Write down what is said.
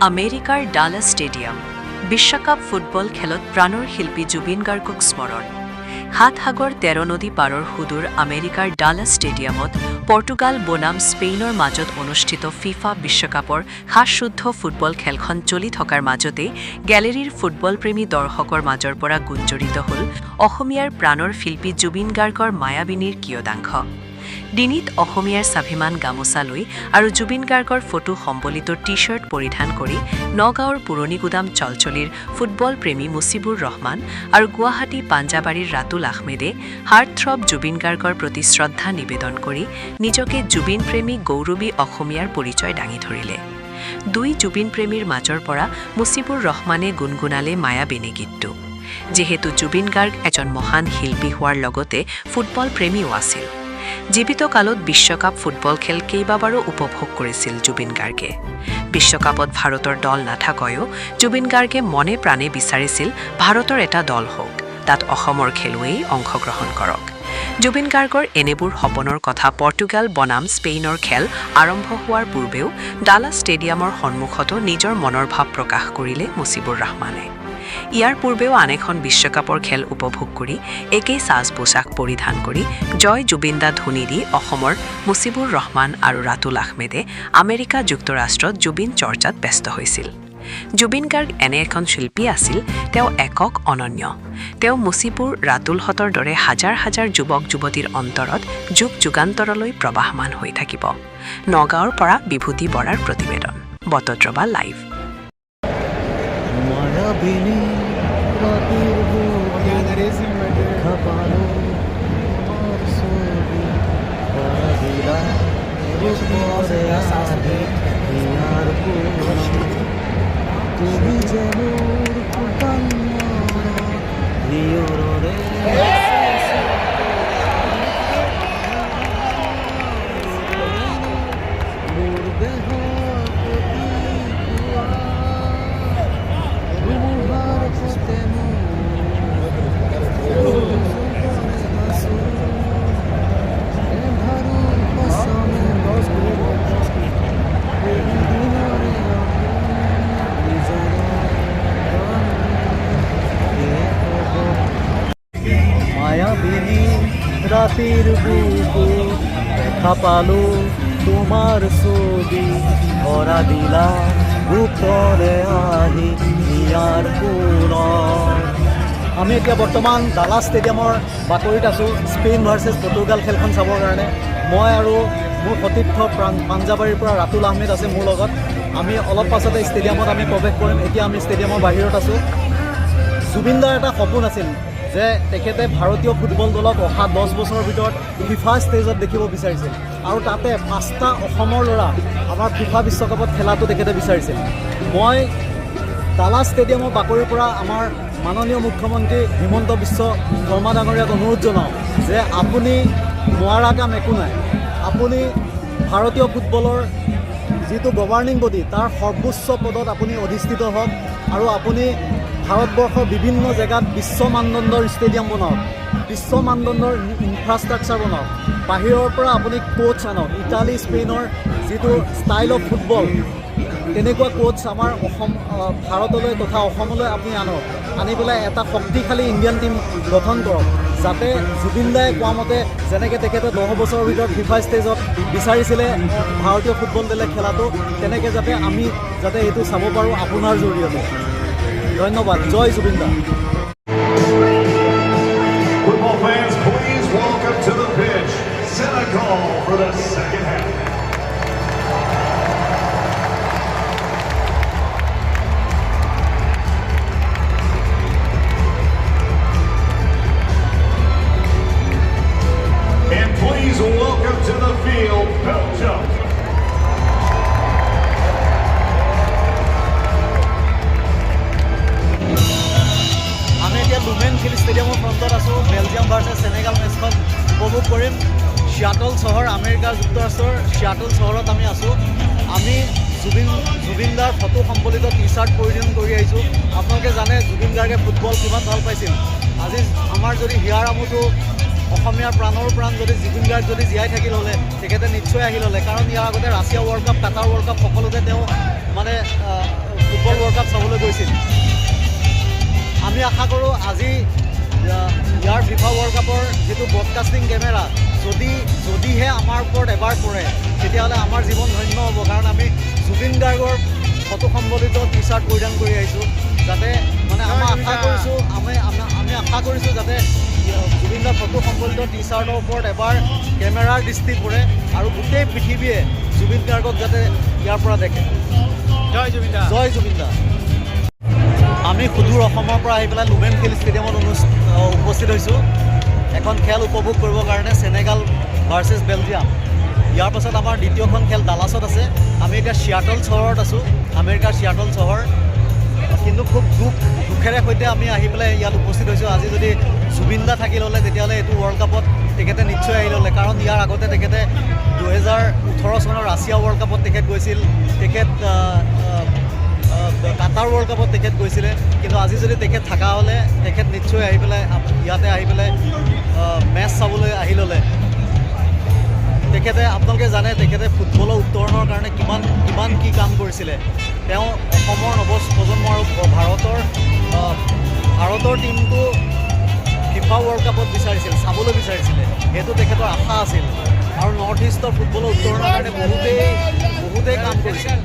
আমেৰিকাৰ Dallas stadium বিশ্বকাপ football খেলত প্ৰাণৰ শিল্পী জুবিন গাৰ্গক স্মৰণ ৭ সাগৰ ১৩ নদী পাৰৰ সুদূৰ আমেৰিকাৰ ডালাছ ষ্টেডিয়ামত পৰ্তুগাল বনাম স্পেইনৰ মাজত অনুষ্ঠিত ফিফা বিশ্বকাপৰ শ্বাসৰুদ্ধ ফুটবল খেলখন চলি থকাৰ মাজতে গেলেৰীৰ ফুটবলপ্ৰেমী দৰ্শকৰ মাজৰ পৰা গুঞ্জৰিত হ'ল অসমীয়াৰ প্ৰাণৰ শিল্পী জুবিন গাৰ্গৰ মায়াবিনীৰ কিয়দাংশ ডিঙিত অসমীয়াৰ স্বাভিমান গামোচা লৈ আৰু জুবিন গাৰ্গৰ ফটো সম্বলিত টি-শাৰ্ট পৰিধান কৰি নগাঁৱৰ পুৰণিগুদাম চলচলিৰ ফুটবল প্ৰেমী মুছিবুৰ ৰহমান আৰু গুৱাহাটী পাঞ্জাবাৰীৰ ৰাতুল আহমেদে হাৰ্টথ্ৰব জুবিন গাৰ্গৰ প্ৰতি শ্ৰদ্ধা নিবেদন কৰি নিজকে জুবিন প্ৰেমী গৌৰৱী অসমীয়াৰ পৰিচয় দাঙি ধৰিলে দুই জুবিন প্ৰেমীৰ মাজৰ পৰা মুছিবুৰ ৰহমানে গুণগুণালে মায়াবিনী গীতটো যিহেতু জুবিন গাৰ্গ এজন মহান শিল্পী হোৱাৰ লগতে ফুটবল প্ৰেমীও আছিল জীৱিত কালত বিশ্বকাপ ফুটবল খেল কেইবাবাৰো উপভোগ কৰিছিল জুবিন গাৰ্গে বিশ্বকাপত ভাৰতৰ দল নাথাকয়ও জুবিন গাৰ্গে মনে প্ৰাণে বিচাৰিছিল ভাৰতৰ এটা দল হওক তাত অসমৰ খেলুৱৈয়ে অংশগ্ৰহণ কৰক জুবিন গাৰ্গৰ এনেবোৰ সপোনৰ কথা পৰ্তুগাল বনাম স্পেইনৰ খেল আৰম্ভ হোৱাৰ পূৰ্বেও ডালাছ ষ্টেডিয়ামৰ সন্মুখতো নিজৰ মনৰ ভাৱ প্ৰকাশ কৰিলে মুছিবুৰ ৰহমানে ইয়াৰ পূৰ্বেও আন এখন বিশ্বকাপৰ খেল উপভোগ কৰি একেই সাজ পোছাক পৰিধান কৰি জয় জুবিনদা ধ্বনি দি অসমৰ মুছিবুৰ ৰহমান আৰু ৰাতুল আহমেদে আমেৰিকা যুক্তৰাষ্ট্ৰত জুবিন চৰ্চাত ব্যস্ত হৈছিল জুবিন গাৰ্গ এনে এখন শিল্পী আছিল তেওঁ একক অনন্য তেওঁ মুছিবুৰ ৰাতুলহঁতৰ দৰে হাজাৰ হাজাৰ যুৱক যুৱতীৰ অন্তৰত যুগ যুগান্তৰলৈ প্ৰবাহমান হৈ থাকিব নগাঁৱৰ পৰা বিভূতি বৰাৰ প্ৰতিবেদন বটদ্ৰৱা লাইভ মায়াবিনী রাতের বুকে দেখা পালো তোমার ছবি পাদিলা রূপরে আসবে আর তুমি যেন নিয়রে মায়াবিনী রাতের বুকে দেখা পালো তোমার ছবি ধরা দিলা উপরে আহি ইয়ার আমি এতিয়া বৰ্তমান ডালাছ ষ্টেডিয়ামৰ বাতৰিত আছোঁ স্পেইন ভাৰ্চেছ পৰ্তুগাল খেলখন চাবৰ কাৰণে মই আৰু মোৰ সতীৰ্থ পাঞ্জাবাৰীৰ পৰা ৰাতুল আহমেদ আছে মোৰ লগত আমি অলপ পাছতে ষ্টেডিয়ামত আমি প্ৰৱেশ কৰিম এতিয়া আমি ষ্টেডিয়ামৰ বাহিৰত আছোঁ জুবিনদাৰ এটা সপোন আছিল যে তেখেতে ভাৰতীয় ফুটবল দলক অহা 10 বছৰৰ ভিতৰত ফিফা ষ্টেজত দেখিব বিচাৰিছিল আৰু তাতে 5টা অসমৰ ল'ৰা আমাৰ ফিফা বিশ্বকাপত খেলাটো তেখেতে বিচাৰিছিল মই ডালাছ ষ্টেডিয়ামৰ বাকৰিৰ পৰা আমাৰ মাননীয় মুখ্যমন্ত্ৰী হিমন্ত বিশ্ব শৰ্মা ডাঙৰীয়াক অনুৰোধ জনাওঁ যে আপুনি নোৱাৰা কাম একো নাই আপুনি ভাৰতীয় ফুটবলৰ যিটো গভাৰ্ণিং বডি তাৰ সৰ্বোচ্চ পদত আপুনি অধিষ্ঠিত হওক আৰু আপুনি ভাৰতবৰ্ষৰ বিভিন্ন জেগাত বিশ্ব মানদণ্ডৰ ষ্টেডিয়াম বনাওক বিশ্ব মানদণ্ডৰ ইনফ্ৰাষ্ট্ৰাকচাৰ বনাওক বাহিৰৰ পৰা আপুনি কোচ আনক ইটালী স্পেইনৰ যিটো ষ্টাইল অফ ফুটবল তেনেকুৱা কোচ আমাৰ অসম ভাৰতলৈ তথা অসমলৈ আপুনি আনক আনি পেলাই এটা শক্তিশালী ইণ্ডিয়ান টীম গঠন কৰক যাতে জুবিনদাই কোৱা মতে যেনেকৈ তেখেতে 10 বছৰৰ ভিতৰত ফিফা ষ্টেজত বিচাৰিছিলে ভাৰতীয় ফুটবল দলে খেলাটো তেনেকৈ যাতে আমি যাতে এইটো চাব পাৰোঁ আপোনাৰ জৰিয়তে ধন্যবাদ জয় জুবিনদা Football fans, please welcome to the pitch Senegal for the second half. And please welcome to the field Belgium. Lumen field ষ্টেডিয়ামৰ ফ্ৰণ্টত আছোঁ বেলজিয়াম ভাৰ্চেছ চেনেগাল মেচখন উপভোগ কৰিম চিয়াটল চহৰ আমেৰিকা যুক্তৰাষ্ট্ৰৰ চিয়াটল চহৰত আমি আছোঁ আমি জুবিনদাৰ ফটো সম্বলিত টি-শাৰ্ট পৰিধান কৰি আহিছোঁ আপোনালোকে জানে জুবিন গাৰ্গে ফুটবল কিমান ভাল পাইছিল আজি আমাৰ যদি হিয়াৰ আমঠু অসমীয়াৰ প্ৰাণৰ প্ৰাণ যদি জুবিন গাৰ্গ যদি জীয়াই থাকিল হ'লে তেখেতে নিশ্চয় আহিল হ'লে কাৰণ ইয়াৰ আগতে ৰাছিয়া ৱৰ্ল্ড কাপ কাটাৰ ৱৰ্ল্ড কাপ সকলোতে তেওঁ মানে ফুটবল ৱৰ্ল্ড কাপ চাবলৈ গৈছিল। আমি আশা কৰোঁ আজি ইয়াৰ ফিফা ৱৰ্ল্ড কাপৰ যিটো ব্ৰডকাষ্টিং কেমেৰা যদিহে আমাৰ ওপৰত এবাৰ পৰে তেতিয়াহ'লে আমাৰ জীৱন ধন্য হ'ব, কাৰণ আমি জুবিন গাৰ্গৰ ফটো সম্বলিত টি চাৰ্ট পৰিধান কৰি আহিছোঁ, যাতে মানে আমি আশা কৰিছোঁ যাতে জুবিন দাৰ ফটো সম্বলিত টি চাৰ্টৰ ওপৰত এবাৰ কেমেৰাৰ দৃষ্টি পৰে আৰু গোটেই পৃথিৱীয়ে জুবিন গাৰ্গক যাতে ইয়াৰ পৰা দেখে। জয় জুবিন দা। জয় জুবিন দা। আমি সুদূৰ অসমৰ পৰা আহি পেলাই লুমেন ফিল্ড ষ্টেডিয়ামত উপস্থিত হৈছোঁ এখন খেল উপভোগ কৰিবৰ কাৰণে, চেনেগাল ভাৰ্চেছ বেলজিয়াম। ইয়াৰ পাছত আমাৰ দ্বিতীয়খন খেল ডালাছত আছে। আমি এতিয়া চিয়াটল চহৰত আছোঁ, আমেৰিকাৰ চিয়াটল চহৰ। কিন্তু খুব দুখেৰে সৈতে আমি আহি পেলাই ইয়াত উপস্থিত হৈছোঁ। আজি যদি জুবিন দা থাকি ল'লে তেতিয়াহ'লে এইটো ৱৰ্ল্ড কাপত তেখেতে নিশ্চয় আহি ল'লে, কাৰণ ইয়াৰ আগতে তেখেতে 2018 চনৰ ৰাছিয়া ৱৰ্ল্ড কাপত তেখেত গৈছিল, তেখেত কাটাৰ ৱৰ্ল্ড কাপত তেখেত গৈছিলে। কিন্তু আজি যদি তেখেত থকা হ'লে তেখেত নিশ্চয় আহি পেলাই ইয়াতে আহি পেলাই মেচ চাবলৈ আহি ল'লে। তেখেতে আপোনালোকে জানে তেখেতে ফুটবলৰ উত্তৰণৰ কাৰণে কিমান কি কাম কৰিছিলে। তেওঁ অসমৰ নৱপ্ৰজন্ম আৰু ভাৰতৰ টীমটো ফিফা ৱৰ্ল্ড কাপত চাবলৈ বিচাৰিছিলে, সেইটো তেখেতৰ আশা আছিল। আৰু নৰ্থ ইষ্টৰ ফুটবলৰ উত্তৰণৰ কাৰণে বহুতেই কাম কৰিছিল।